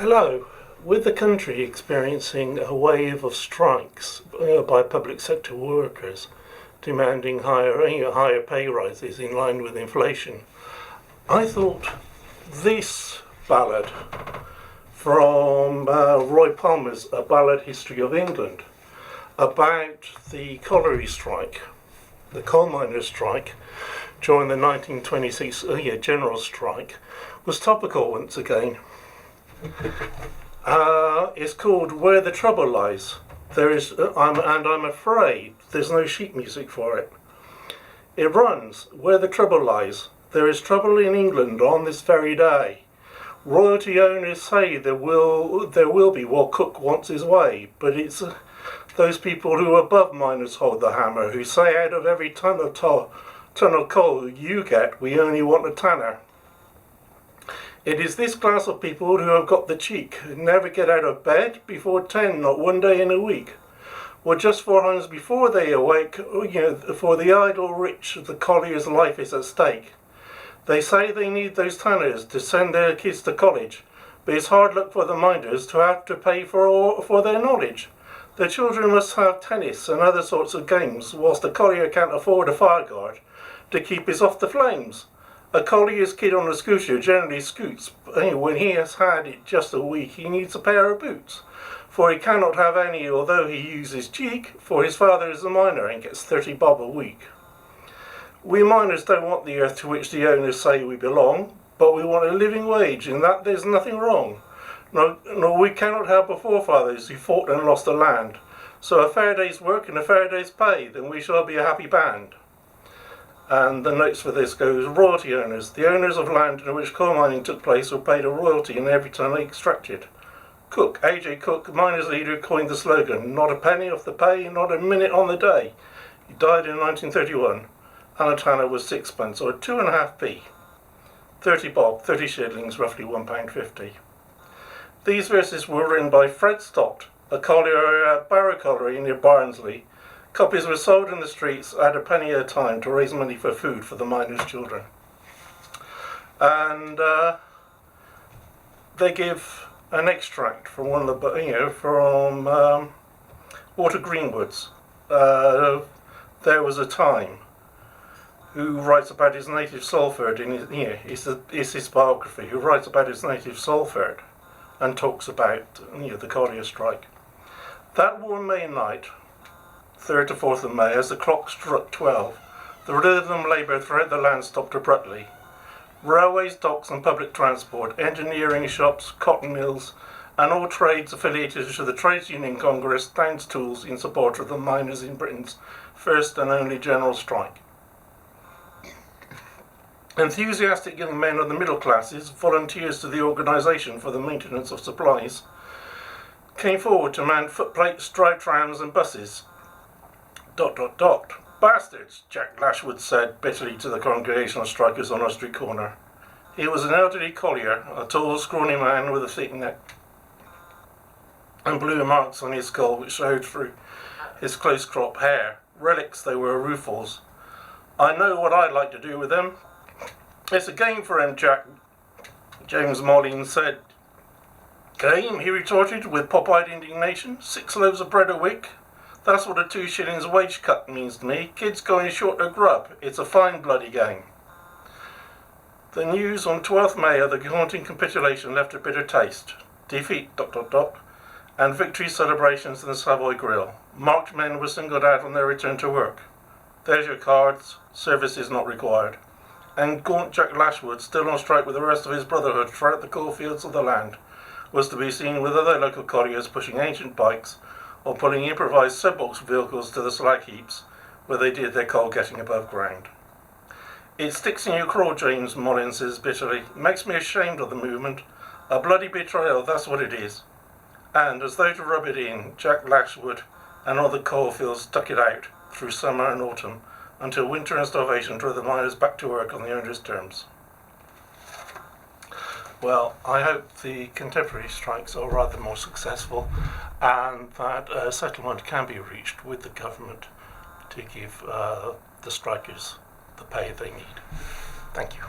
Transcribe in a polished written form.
Hello. With the country experiencing a wave of strikes by public sector workers demanding higher pay rises in line with inflation, I thought this ballad from Roy Palmer's A Ballad History of England about the colliery strike, the coal miners' strike during the 1926 general strike, was topical once again. It's called Where the Trouble Lies. I'm afraid there's no sheet music for it. It runs, Where the trouble lies. There is trouble in England on this very day. Royalty owners say there will be while Cook wants his way, but it's those people who are above miners hold the hammer, who say out of every ton of coal you get, we only want a tanner. It is this class of people who have got the cheek, who never get out of bed before 10, not one day in a week. Or just 4 hours before they awake, for the idle rich, the collier's life is at stake. They say they need those tanners to send their kids to college, but it's hard luck for the minders to have to pay for their knowledge. Their children must have tennis and other sorts of games, whilst the collier can't afford a fire guard to keep us off the flames. A collier's kid on a scooter generally scoots, but when he has had it just a week, he needs a pair of boots. For he cannot have any, although he uses cheek, for his father is a miner and gets 30 bob a week. We miners don't want the earth to which the owners say we belong, but we want a living wage, in that there's nothing wrong. Nor we cannot help our forefathers who fought and lost the land. So a fair day's work and a fair day's pay, then we shall be a happy band. And the notes for this goes, royalty owners. The owners of land in which coal mining took place were paid a royalty in every ton they extracted. Cook, A.J. Cook, miners' leader, coined the slogan, not a penny off the pay, not a minute on the day. He died in 1931, and a tanner was sixpence, or 2.5p. 30 bob, 30 shillings, roughly £1.50. These verses were written by Fred Stott, a collier at Barrow Colliery near Barnsley. Copies were sold in the streets at a penny at a time to raise money for food for the miners' children. And they give an extract from one of the, from Walter Greenwood's There Was a Time, who writes about his native Salford in his, it's his biography, who writes about his native Salford and talks about the collier strike. That warm May night, 3rd to 4th of May, as the clock struck 12, the rhythm of labour throughout the land stopped abruptly. Railways, docks and public transport, engineering shops, cotton mills, and all trades affiliated to the Trades Union Congress downed tools in support of the miners in Britain's first and only general strike. Enthusiastic young men of the middle classes, volunteers to the organisation for the maintenance of supplies, came forward to man footplates, drive trams and buses. ... Bastards, Jack Lashwood said bitterly to the congregation of strikers on a street corner. He was an elderly collier, a tall, scrawny man with a thick neck, and blue marks on his skull which showed through his close-cropped hair. Relics they were, ruefulls. I know what I'd like to do with them. It's a game for him, Jack, James Mollins said. Game, he retorted with pop-eyed indignation. 6 loaves of bread a week. That's what a 2 shillings wage cut means to me. Kids going short of grub. It's a fine bloody game. The news on 12th May of the haunting capitulation left a bitter taste. Defeat, ... and victory celebrations in the Savoy Grill. Marked men were singled out on their return to work. There's your cards. Service is not required. And gaunt Jack Lashwood, still on strike with the rest of his brotherhood throughout the coalfields of the land, was to be seen with other local colliers pushing ancient bikes or pulling improvised sub-box vehicles to the slag heaps where they did their coal getting above ground. It sticks in your craw, James Mollins says bitterly. Makes me ashamed of the movement. A bloody betrayal, that's what it is. And, as though to rub it in, Jack Lashwood and all the coalfields stuck it out through summer and autumn until winter and starvation drove the miners back to work on the owners' terms. Well, I hope the contemporary strikes are rather more successful and that a settlement can be reached with the government to give the strikers the pay they need. Thank you.